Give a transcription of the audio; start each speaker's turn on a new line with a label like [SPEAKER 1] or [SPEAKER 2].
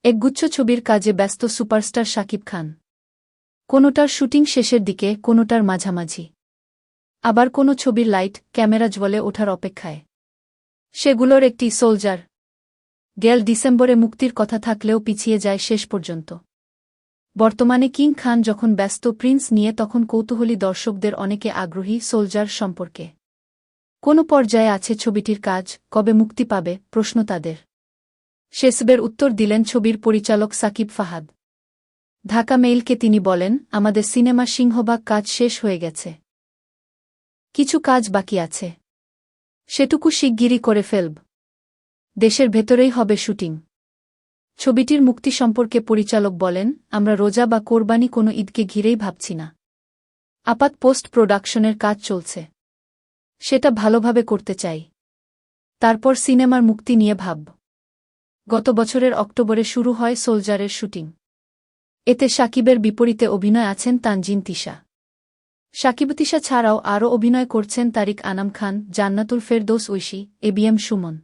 [SPEAKER 1] একগুচ্ছ ছবির কাজে ব্যস্ত সুপারস্টার শাকিব খান। কোনোটার শুটিং শেষের দিকে, কোনোটার মাঝামাঝি। আবার কোনো ছবির লাইট, ক্যামেরা জ্বলে ওঠার অপেক্ষায়। সেগুলোর একটি সোলজার। গেল ডিসেম্বরে মুক্তির কথা থাকলেও পিছিয়ে যায় শেষ পর্যন্ত। বর্তমানে কিং খান যখন ব্যস্ত প্রিন্স নিয়ে, তখন কৌতূহলী দর্শকদের অনেকে আগ্রহী সোলজার সম্পর্কে। কোনো পর্যায়ে আছে ছবিটির কাজ, কবে মুক্তি পাবে প্রশ্ন তাদের। সেসবের উত্তর দিলেন ছবির পরিচালক সাকিব ফাহাদ। ঢাকা মেইলকে তিনি বলেন, আমাদের সিনেমা সিংহভাগ কাজ শেষ হয়ে গেছে। কিছু কাজ বাকি আছে। সেটুকু শিগগিরই করে ফেলব। দেশের ভেতরেই হবে শুটিং। ছবিটির মুক্তি সম্পর্কে পরিচালক বলেন, আমরা রোজা বা কোরবানি কোনো ঈদকে ঘিরেই ভাবছি না। আপাত পোস্ট প্রোডাকশনের কাজ চলছে। সেটা ভালোভাবে করতে চাই। তারপর সিনেমার মুক্তি নিয়ে ভাবব। গত বছরের অক্টোবরে শুরু হয় সোলজারের শুটিং। এতে শাকিবের বিপরীতে অভিনয় আছেন তানজিন তিশা। শাকিব-তিশা ছাড়াও আরও অভিনয় করছেন তারিক আনাম খান, জান্নাতুল ফেরদৌস ঐশী, এবিএম সুমন।